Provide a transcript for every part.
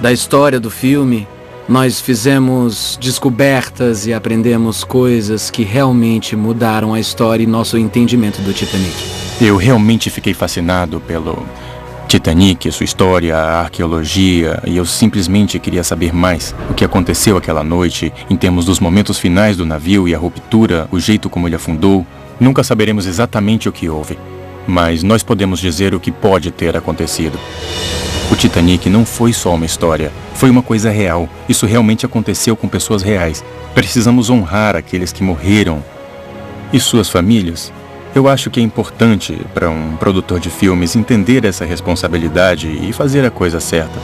da história do filme, nós fizemos descobertas e aprendemos coisas que realmente mudaram a história e nosso entendimento do Titanic. Eu realmente fiquei fascinado pelo Titanic, sua história, a arqueologia, e eu simplesmente queria saber mais o que aconteceu aquela noite, em termos dos momentos finais do navio e a ruptura, o jeito como ele afundou. Nunca saberemos exatamente o que houve, mas nós podemos dizer o que pode ter acontecido. O Titanic não foi só uma história, foi uma coisa real. Isso realmente aconteceu com pessoas reais. Precisamos honrar aqueles que morreram e suas famílias. Eu acho que é importante para um produtor de filmes entender essa responsabilidade e fazer a coisa certa.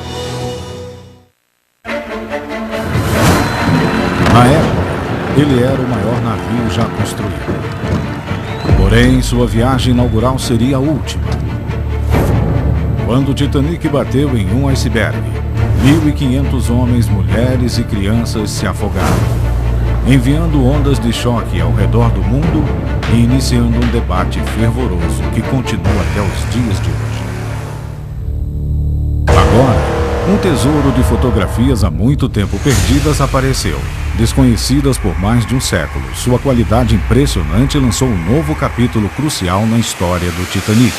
Na época, ele era o maior navio já construído. Porém, sua viagem inaugural seria a última. Quando o Titanic bateu em um iceberg, 1.500 homens, mulheres e crianças se afogaram, enviando ondas de choque ao redor do mundo e iniciando um debate fervoroso que continua até os dias de hoje. Agora, um tesouro de fotografias há muito tempo perdidas apareceu. Desconhecidas por mais de um século, sua qualidade impressionante lançou um novo capítulo crucial na história do Titanic.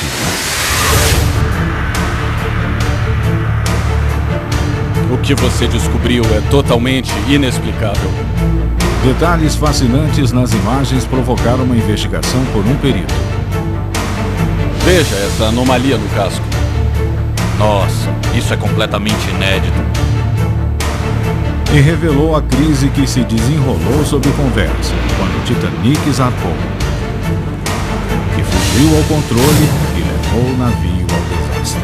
O que você descobriu é totalmente inexplicável. Detalhes fascinantes nas imagens provocaram uma investigação por um perito. Veja essa anomalia no casco. Nossa, isso é completamente inédito. E revelou a crise que se desenrolou sob conversa, quando o Titanic zarpou, que fugiu ao controle e levou o navio ao desastre.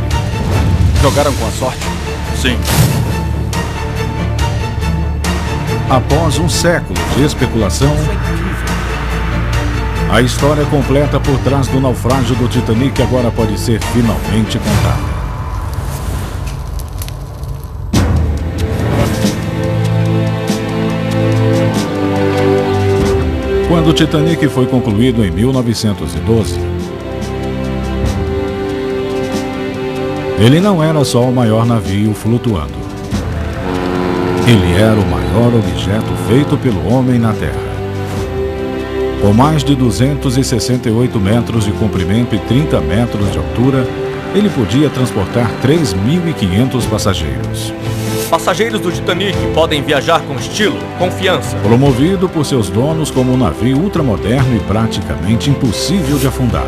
Jogaram com a sorte? Sim. Após um século de especulação, a história completa por trás do naufrágio do Titanic agora pode ser finalmente contada. Quando o Titanic foi concluído em 1912, ele não era só o maior navio flutuando. Ele era o maior objeto feito pelo homem na Terra. Com mais de 268 metros de comprimento e 30 metros de altura, ele podia transportar 3.500 passageiros. Passageiros do Titanic podem viajar com estilo, confiança. Promovido por seus donos como um navio ultramoderno e praticamente impossível de afundar.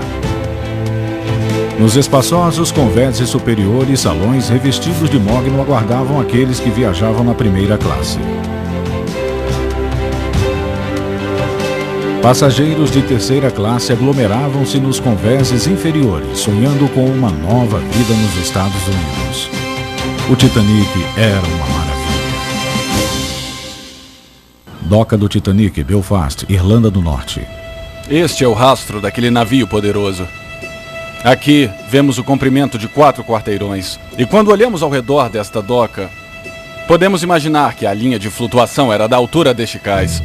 Nos espaçosos convéses superiores, salões revestidos de mogno aguardavam aqueles que viajavam na primeira classe. Passageiros de terceira classe aglomeravam-se nos convéses inferiores, sonhando com uma nova vida nos Estados Unidos. O Titanic era uma maravilha. Doca do Titanic, Belfast, Irlanda do Norte. Este é o rastro daquele navio poderoso. Aqui vemos o comprimento de 4 quarteirões. E quando olhamos ao redor desta doca, podemos imaginar que a linha de flutuação era da altura deste cais.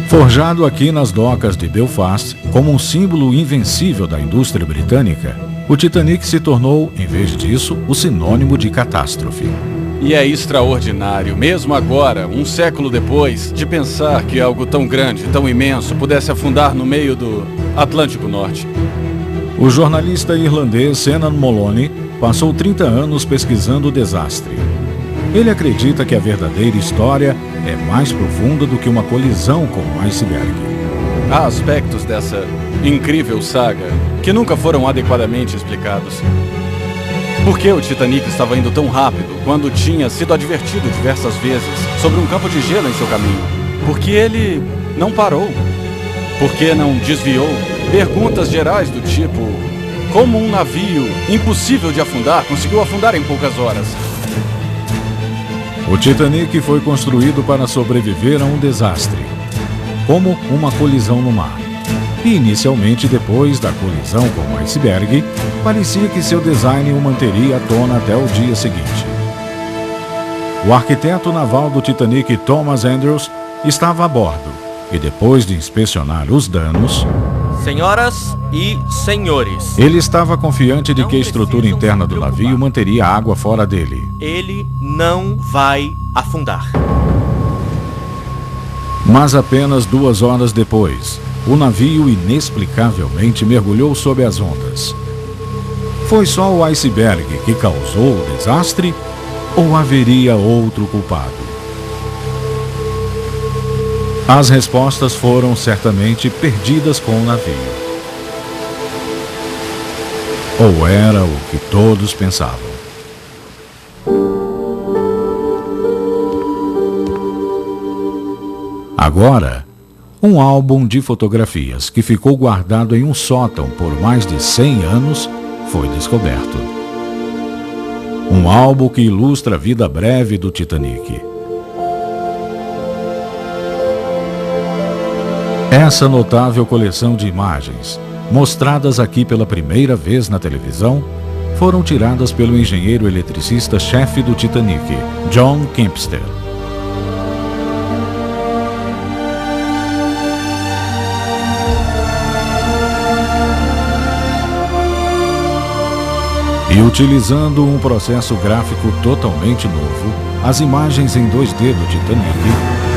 Forjado aqui nas docas de Belfast, como um símbolo invencível da indústria britânica, o Titanic se tornou, em vez disso, o sinônimo de catástrofe. E é extraordinário, mesmo agora, um século depois, de pensar que algo tão grande, tão imenso, pudesse afundar no meio do Atlântico Norte. O jornalista irlandês Senan Moloney passou 30 anos pesquisando o desastre. Ele acredita que a verdadeira história é mais profunda do que uma colisão com um iceberg. Há aspectos dessa incrível saga que nunca foram adequadamente explicados. Por que o Titanic estava indo tão rápido quando tinha sido advertido diversas vezes sobre um campo de gelo em seu caminho? Por que ele não parou? Por que não desviou? Perguntas gerais do tipo: como um navio impossível de afundar conseguiu afundar em poucas horas? O Titanic foi construído para sobreviver a um desastre, como uma colisão no mar. E inicialmente, depois da colisão com o iceberg, parecia que seu design o manteria à tona até o dia seguinte. O arquiteto naval do Titanic, Thomas Andrews, estava a bordo e, depois de inspecionar os danos, Senhoras e senhores, Ele estava confiante de que a estrutura interna do navio manteria a água fora dele. ele não vai afundar. Mas apenas 2 horas depois, o navio inexplicavelmente mergulhou sob as ondas. Foi só o iceberg que causou o desastre ou haveria outro culpado? As respostas foram certamente perdidas com o navio. Ou era o que todos pensavam. Agora, um álbum de fotografias que ficou guardado em um sótão por mais de 100 anos foi descoberto. Um álbum que ilustra a vida breve do Titanic. Essa notável coleção de imagens, mostradas aqui pela primeira vez na televisão, foram tiradas pelo engenheiro eletricista-chefe do Titanic, John Kempster. E utilizando um processo gráfico totalmente novo, as imagens em 2D do Titanic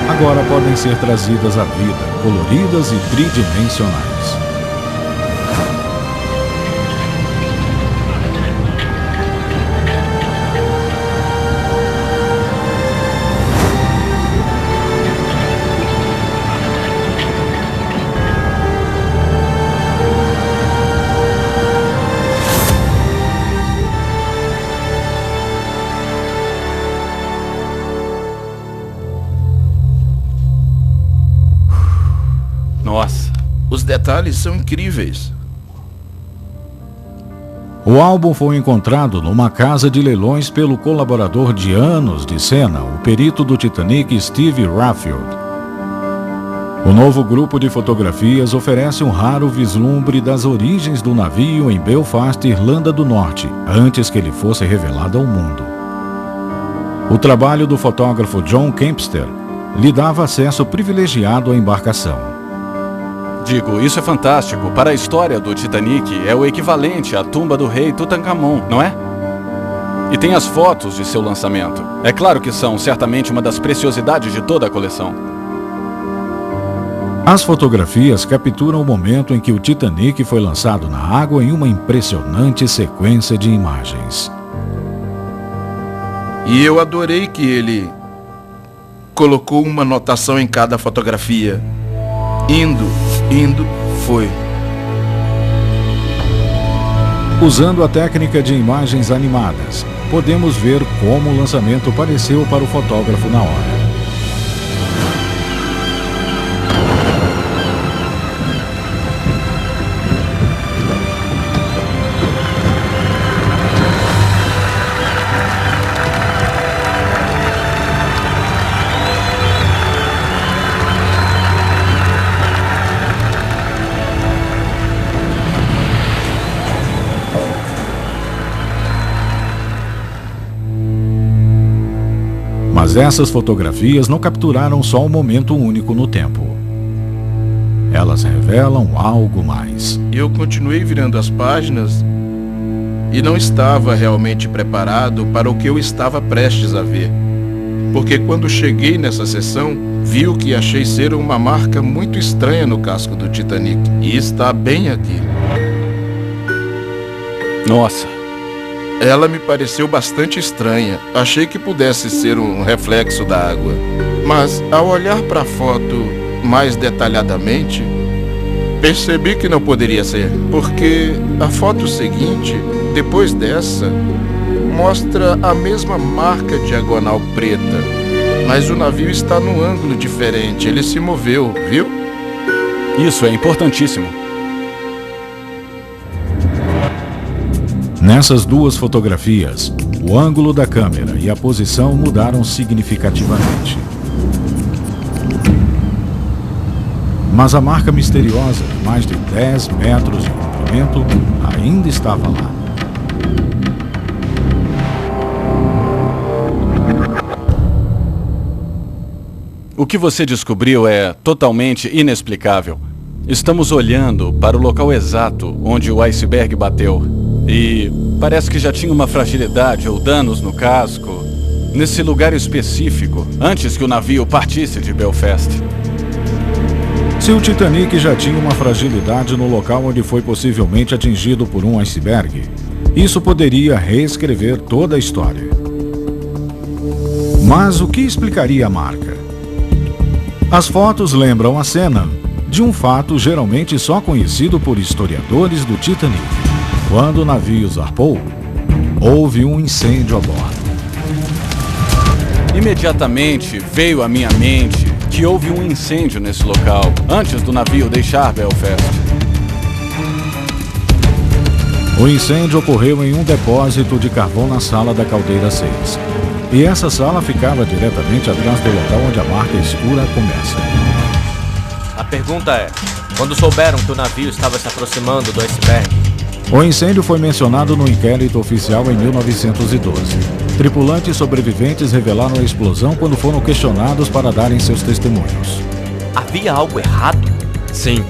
agora podem ser trazidas à vida, coloridas e tridimensionais. Nossa, Os detalhes são incríveis. O álbum foi encontrado numa casa de leilões pelo colaborador de anos de cena, o perito do Titanic Steve Raffield. O novo grupo de fotografias oferece um raro vislumbre das origens do navio em Belfast, Irlanda do Norte, antes que ele fosse revelado ao mundo. O trabalho do fotógrafo John Kempster lhe dava acesso privilegiado à embarcação. digo, isso é fantástico. Para a história do Titanic, é o equivalente à tumba do rei Tutankhamon, não é? E tem as fotos de seu lançamento. É claro que são certamente uma das preciosidades de toda a coleção. As fotografias capturam o momento em que o Titanic foi lançado na água em uma impressionante sequência de imagens. E eu adorei que ele colocou uma anotação em cada fotografia. Indo, foi. Usando a técnica de imagens animadas, podemos ver como o lançamento pareceu para o fotógrafo na hora. Mas essas fotografias não capturaram só um momento único no tempo. Elas revelam algo mais. Eu continuei virando as páginas e não estava realmente preparado para o que eu estava prestes a ver. Porque quando cheguei nessa seção, vi o que achei ser uma marca muito estranha no casco do Titanic. E está bem aqui. Nossa. Ela me pareceu bastante estranha. Achei que pudesse ser um reflexo da água. Mas, ao olhar para a foto mais detalhadamente, percebi que não poderia ser. Porque a foto seguinte, depois dessa, mostra a mesma marca diagonal preta. Mas o navio está num ângulo diferente. Ele se moveu, viu? Isso é importantíssimo. Nessas duas fotografias, o ângulo da câmera e a posição mudaram significativamente. Mas a marca misteriosa de mais de 10 metros de comprimento ainda estava lá. O que você descobriu é totalmente inexplicável. Estamos olhando para o local exato onde o iceberg bateu. E parece que já tinha uma fragilidade ou danos no casco nesse lugar específico, antes que o navio partisse de Belfast. Se o Titanic já tinha uma fragilidade no local onde foi possivelmente atingido por um iceberg, isso poderia reescrever toda a história. Mas o que explicaria a marca? As fotos lembram a cena de um fato geralmente só conhecido por historiadores do Titanic. Quando o navio zarpou, houve um incêndio a bordo. Imediatamente veio à minha mente que houve um incêndio nesse local, antes do navio deixar Belfast. O incêndio ocorreu em um depósito de carvão na sala da Caldeira 6. E essa sala ficava diretamente atrás do local onde a marca escura começa. A pergunta é, quando souberam que o navio estava se aproximando do iceberg? O incêndio foi mencionado no inquérito oficial em 1912. Tripulantes sobreviventes revelaram a explosão quando foram questionados para darem seus testemunhos. Havia algo errado? Sim,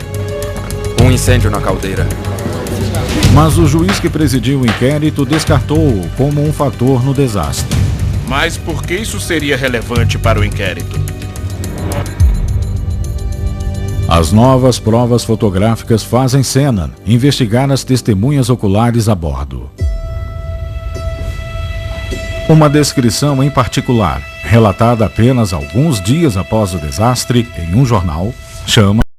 um incêndio na caldeira. Mas o juiz que presidiu o inquérito descartou-o como um fator no desastre. Mas por que isso seria relevante para o inquérito? As novas provas fotográficas fazem Shannon investigar as testemunhas oculares a bordo. Uma descrição em particular, relatada apenas alguns dias após o desastre em um jornal, chama